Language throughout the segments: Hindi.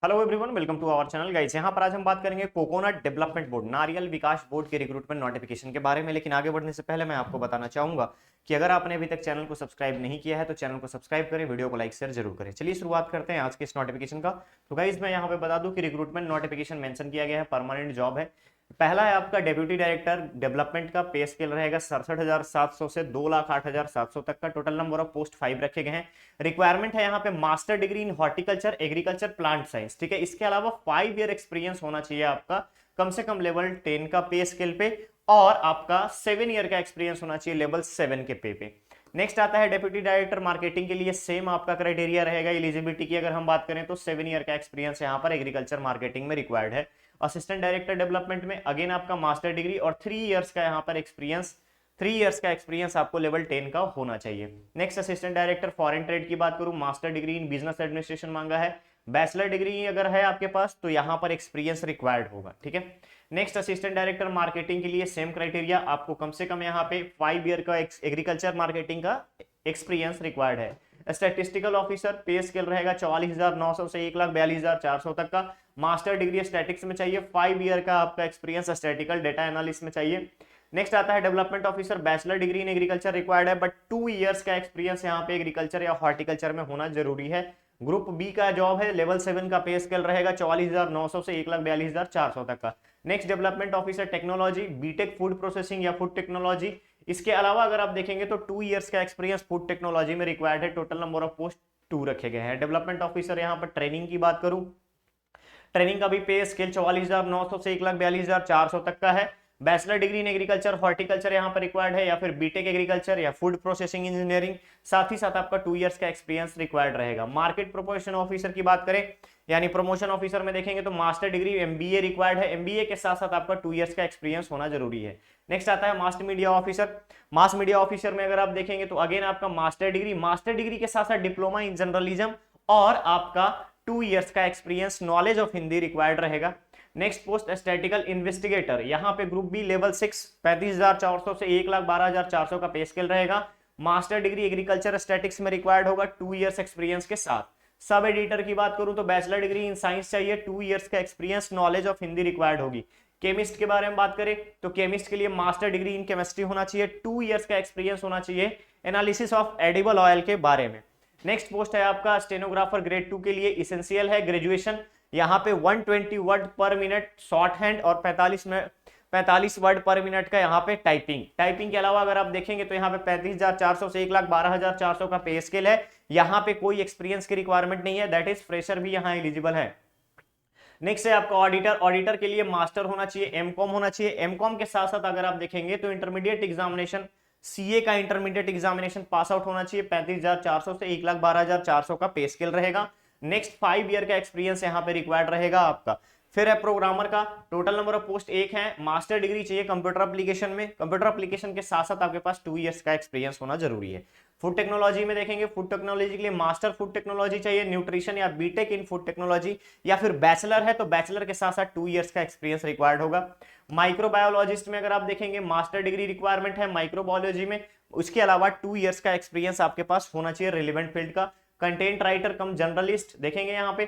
Hello everyone, welcome to our channel guys. यहाँ पर आज हम बात करेंगे कोकोनट डेवलपमेंट बोर्ड, नारियल विकास बोर्ड के रिक्रूटमेंट नोटिफिकेशन के बारे में। लेकिन आगे बढ़ने से पहले मैं आपको बताना चाहूंगा कि अगर आपने अभी तक चैनल को सब्सक्राइब नहीं किया है तो चैनल को सब्सक्राइब करें, वीडियो को लाइक शेयर जरूर करें। चलिए शुरुआत करते हैं आज के इस नोटिफिकेशन का। तो गाइस मैं यहाँ पे बता दूं कि रिक्रूटमेंट नोटिफिकेशन मेंशन किया गया है, परमानेंट जॉब है। पहला है आपका डेप्यूटी डायरेक्टर डेवलपमेंट का पे स्केल रहेगा 67,700 से 2,08,700 तक का। टोटल नंबर ऑफ पोस्ट 5 रखे गए हैं। रिक्वायरमेंट है यहाँ पे master degree in horticulture agriculture plant science, ठीक है। इसके अलावा 5 ईयर एक्सपीरियंस होना चाहिए आपका कम से कम लेवल 10 का पे स्केल पे, और आपका 7 ईयर का एक्सपीरियंस होना चाहिए लेवल 7 के पे। नेक्स्ट आता है डेप्यूटी डायरेक्टर मार्केटिंग के लिए सेम आपका क्राइटेरिया रहेगा। एलिजिबिलिटी की अगर हम बात करें तो 7 ईयर का एक्सपीरियंस यहाँ पर एग्रीकल्चर मार्केटिंग में रिक्वायर्ड है। असिस्टेंट डायरेक्टर डेवलपमेंट में अगेन आपका मास्टर डिग्री और 3 ईयर्स का यहाँ पर एक्सपीरियंस, 3 ईयर्स का एक्सपीरियंस आपको लेवल 10 का होना चाहिए। Next assistant director foreign trade की बात करूं, master degree in business administration मांगा है। बैचलर डिग्री अगर है आपके पास तो यहाँ पर एक्सपीरियंस रिक्वायर्ड होगा, ठीक है। नेक्स्ट असिस्टेंट डायरेक्टर मार्केटिंग के लिए सेम क्राइटेरिया, आपको कम से कम यहाँ पे 5 ईयर का एग्रीकल्चर मार्केटिंग का एक्सपीरियंस रिक्वायर्ड है। स्टैटिस्टिकल ऑफिसर पे स्केल रहेगा 44,900 से 1,42,400 तक का। मास्टर डिग्री स्टैटिक्स में चाहिए, 5 ईयर का आपका एक्सपीरियंस स्टैटिकल डेटा एनालिस्ट में चाहिए। नेक्स्ट आता है development officer, bachelor degree in agriculture required है, बट 2 ईयर्स का एक्सपीरियंस यहाँ पे एग्रीकल्चर या हॉर्टिकल्चर में होना जरूरी है। ग्रुप बी का जॉब है, लेवल 7 का पे स्केल रहेगा 44,900 से 1,42,400 तक का। Next development officer technology, B Tech food processing या फूड टेक्नोलॉजी। इसके अलावा अगर आप देखेंगे तो 2 ईयर्स का एक्सपीरियंस फूड टेक्नोलॉजी में रिक्वायर्ड है। टोटल नंबर ऑफ पोस्ट 2 रखे गए हैं। डेवलपमेंट ऑफिसर यहाँ पर ट्रेनिंग की बात करूं, ट्रेनिंग का भी पे स्केल 44,900 से 1,42,400 तक का है। Bachelor degree in agriculture horticulture यहाँ पर रिक्वायर्ड है, या फिर बीटेक एग्रीकल्चर या फूड प्रोसेसिंग इंजीनियरिंग। साथ ही साथ आपका 2 ईयर्स का एक्सपीरियंस रिक्वायर्ड रहेगा। मार्केट प्रोपोजिशन ऑफिसर की बात करें यानी प्रमोशन ऑफिसर में देखेंगे तो मास्टर डिग्री एमबीए रिक्वायर्ड है। एमबीए के साथ साथ आपका 2 ईयर्स का एक्सपीरियंस होना जरूरी है। नेक्स्ट आता है mass media officer. Mass media officer में अगर आप देखेंगे तो अगेन आपका मास्टर डिग्री के साथ साथ डिप्लोमा इन जर्नलिज्म और आपका 2 ईयर्स का experience knowledge of Hindi required रहेगा। नेक्स्ट पोस्ट स्टैटिकल इन्वेस्टिगेटर, यहाँ पे ग्रुप बी लेवल 6 35,400 से 1,12,400 का पे स्केल रहेगा। मास्टर डिग्री एग्रीकल्चर स्टैटिक्स में रिक्वायर्ड होगा 2 ईयर्स एक्सपीरियंस के साथ। सब एडिटर की बात करूं तो बैचलर डिग्री इन साइंस चाहिए, 2 ईयर्स का experience knowledge of Hindi required होगी। केमिस्ट के बारे में बात करें तो केमिस्ट के लिए मास्टर डिग्री इन केमिस्ट्री होना चाहिए, 2 ईयर्स का एक्सपीरियंस होना चाहिए एनालिसिस ऑफ एडिबल ऑयल के बारे में। नेक्स्ट पोस्ट है आपका स्टेनोग्राफर ग्रेड 2 के लिए, इसेंशियल है ग्रेजुएशन। यहाँ पे 120 वर्ड पर मिनट शॉर्ट हैंड और 45 वर्ड पर मिनट का यहाँ पे टाइपिंग के अलावा अगर आप देखेंगे तो यहाँ पे 35,400 से 1,12,400 का पे स्केल है। यहाँ पे कोई एक्सपीरियंस की रिक्वायरमेंट नहीं है, दैट इज फ्रेशर भी यहाँ एलिजिबल है। नेक्स्ट है आपका ऑडिटर के लिए मास्टर होना चाहिए, एमकॉम होना चाहिए। एमकॉम के साथ साथ अगर आप देखेंगे तो इंटरमीडिएट एग्जामिनेशन सीए का इंटरमीडिएट एग्जामिनेशन पास आउट होना चाहिए। 35,400 से 1,12,400 का पे स्केल रहेगा। नेक्स्ट 5 ईयर का एक्सपीरियंस यहाँ पे रिक्वायर्ड रहेगा आपका। फिर है प्रोग्रामर का, टोटल नंबर ऑफ पोस्ट 1 है। मास्टर डिग्री चाहिए कंप्यूटर एप्लीकेशन में, कंप्यूटर एप्लीकेशन के साथ साथ आपके पास 2 ईयर्स का एक्सपीरियंस होना जरूरी है। फूड टेक्नोलॉजी में देखेंगे, फूड टेक्नोलॉजी के लिए मास्टर फूड टेक्नोलॉजी चाहिए, न्यूट्रिशन या बीटेक इन फूड टेक्नोलॉजी, या फिर बैचलर है तो बैचलर के साथ साथ 2 ईयर्स का एक्सपीरियंस रिक्वायर्ड होगा। माइक्रोबायोलॉजिस्ट में अगर आप देखेंगे मास्टर डिग्री रिक्वायरमेंट है माइक्रोबायोलॉजी में, उसके अलावा 2 ईयर्स का एक्सपीरियंस आपके पास होना चाहिए रिलेवेंट फील्ड का। कंटेंट राइटर कम जर्नलिस्ट देखेंगे यहाँ पे,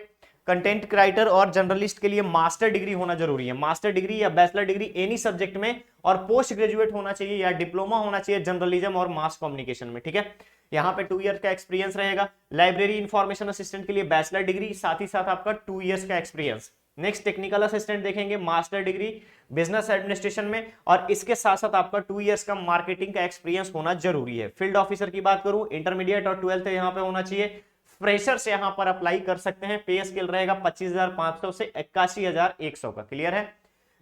कंटेंट राइटर और जर्नलिस्ट के लिए मास्टर डिग्री होना जरूरी है। मास्टर डिग्री या बैचलर डिग्री एनी सब्जेक्ट में, और पोस्ट ग्रेजुएट होना चाहिए या डिप्लोमा होना चाहिए जर्नलिज्म और मास कम्युनिकेशन में, ठीक है। यहाँ पे 2 ईयर का एक्सपीरियंस रहेगा। लाइब्रेरी इंफॉर्मेशन असिस्टेंट के लिए बैचलर डिग्री, साथ ही साथ आपका 2 ईयर्स का एक्सपीरियंस। नेक्स्ट टेक्निकल असिस्टेंट देखेंगे, मास्टर डिग्री बिजनेस एडमिनिस्ट्रेशन में, और इसके साथ साथ आपका 2 ईयर्स का मार्केटिंग का एक्सपीरियंस होना जरूरी है। फील्ड ऑफिसर की बात करूं, इंटरमीडिएट और 12th यहाँ पे होना चाहिए। फ्रेशर से यहाँ पर अप्लाई कर सकते हैं। पे स्केल रहेगा 25,500 से 81,100 का। क्लियर है।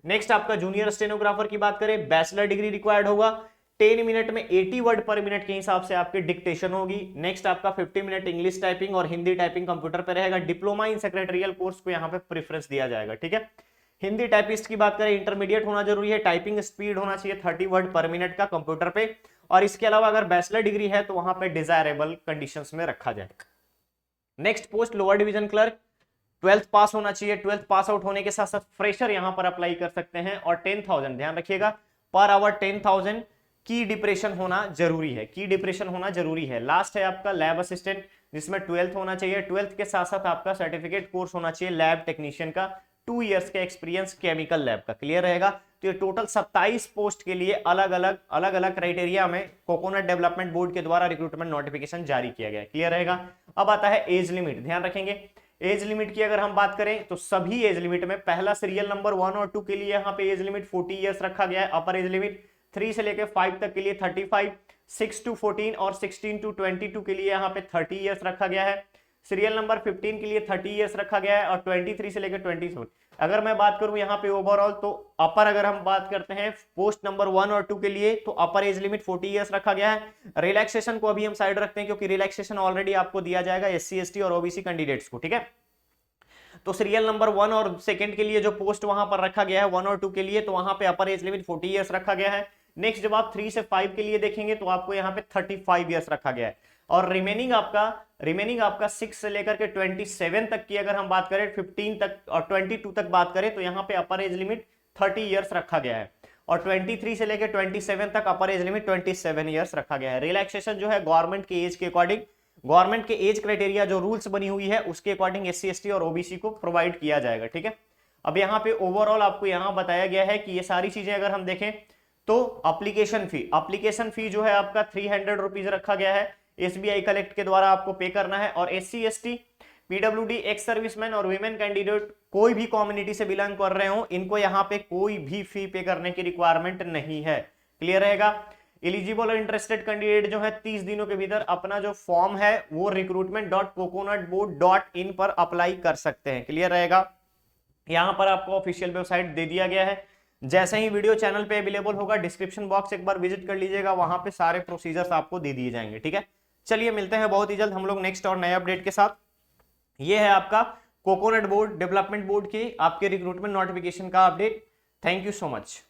नेक्स्ट आपका जूनियर स्टेनोग्राफर की बात करें, बैचलर डिग्री रिक्वायर्ड होगा। 10 मिनट में 80 वर्ड पर मिनट के हिसाब से आपकी डिक्टेशन होगी। नेक्स्ट आपका 50 मिनट इंग्लिश टाइपिंग और हिंदी टाइपिंग कंप्यूटर पे रहेगा। डिप्लोमा इन सेक्रेटरियल कोर्स को यहाँ पे प्रेफरेंस दिया जाएगा, ठीक है। हिंदी टाइपिस्ट की बात करें, इंटरमीडिएट होना जरूरी है। टाइपिंग स्पीड होना चाहिए 30 वर्ड पर मिनट का कंप्यूटर पे, और इसके अलावा अगर बैचलर डिग्री है तो वहां पे डिजायरेबल कंडीशंस में रखा जाएगा। Next post lower division clerk, 12th पास होना चाहिए। 12th पास आउट होने के साथ साथ फ्रेशर यहां पर अप्लाई कर सकते हैं। और 10,000 ध्यान रखिएगा, पर आवर 10,000 की डिप्रेशन होना जरूरी है, की डिप्रेशन होना जरूरी है। लास्ट है आपका लैब असिस्टेंट, जिसमें 12th होना चाहिए, 12th के साथ साथ आपका सर्टिफिकेट कोर्स होना चाहिए लैब टेक्नीशियन का, 2 इयर्स का एक्सपीरियंस केमिकल लैब का। क्लियर रहेगा। तो ये टोटल 27 पोस्ट के लिए अलग अलग क्राइटेरिया में कोकोनट डेवलपमेंट बोर्ड के द्वारा रिक्रूटमेंट नोटिफिकेशन जारी किया गया है। क्लियर रहेगा। अब आता है एज लिमिट, ध्यान रखेंगे एज लिमिट की अगर हम बात करें तो सभी एज लिमिट में पहला सीरियल नंबर 1 और 2 के लिए यहाँ पे एज लिमिट 40 इयर्स रखा गया है, अपर एज लिमिट 3 से लेकर 5 तक के लिए 35, 6 to 14 और 16 to 22 के लिए यहाँ पे 30 इयर्स रखा गया है। सीरियल नंबर 15 के लिए 30 इयर्स रखा गया है और 23 से लेकर 27। अगर मैं बात करूं यहाँ पे ओवरऑल तो अपर अगर हम बात करते हैं पोस्ट नंबर 1 और 2 के लिए तो अपर एज लिमिट 40 इयर्स रखा गया है। रिलैक्सेशन को अभी हम साइड रखते हैं क्योंकि रिलैक्सेशन ऑलरेडी आपको दिया जाएगा SC ST और OBC कैंडिडेट्स को, ठीक है। तो सीरियल नंबर 1 और सेकंड के लिए जो पोस्ट वहां पर रखा गया है 1 और 2 के लिए, तो वहां पे अपर एज लिमिट 40 इयर्स रखा गया है। नेक्स्ट जब आप 3 से 5 के लिए देखेंगे तो आपको यहाँ पे 35 इयर्स रखा गया है। और रिमेनिंग आपका 6 से लेकर के 27 तक की अगर हम बात करें, 15 तक और 22 तक बात करें तो यहाँ पे अपर एज लिमिट 30 इयर्स रखा गया है। और 23 से लेकर 27 तक अपर एज लिमिट 27 इयर्स रखा गया है। रिलैक्सेशन जो है गवर्नमेंट के एज के अकॉर्डिंग, गवर्नमेंट के एज क्राइटेरिया जो रूल्स बनी हुई है उसके अकॉर्डिंग SC ST और OBC को प्रोवाइड किया जाएगा, ठीक है। अब यहाँ पे ओवरऑल आपको यहाँ बताया गया है कि ये सारी चीजें अगर हम देखें तो एप्लीकेशन फी जो है आपका 300 रुपीज रखा गया है, SBI कलेक्ट के द्वारा आपको पे करना है। और SC ST PWD ex serviceman और वीमेन कैंडिडेट कोई भी कम्युनिटी से बिलोंग कर रहे हो, इनको यहाँ पे कोई भी फी पे करने की रिक्वायरमेंट नहीं है। क्लियर रहेगा। एलिजिबल और इंटरेस्टेड कैंडिडेट जो है 30 दिनों के भीतर अपना जो फॉर्म है वो recruitment.coconutboard.in पर अप्लाई कर सकते हैं। क्लियर रहेगा। यहां पर आपको ऑफिशियल वेबसाइट दे दिया गया है, जैसे ही वीडियो चैनल पे अवेलेबल होगा डिस्क्रिप्शन बॉक्स एक बार विजिट कर लीजिएगा, वहां पे सारे प्रोसीजर्स आपको दे दिए जाएंगे, ठीक है। चलिए मिलते हैं बहुत ही जल्द हम लोग नेक्स्ट और नए अपडेट के साथ। ये है आपका कोकोनट बोर्ड डेवलपमेंट बोर्ड की आपके रिक्रूटमेंट नोटिफिकेशन का update. Thank you so much.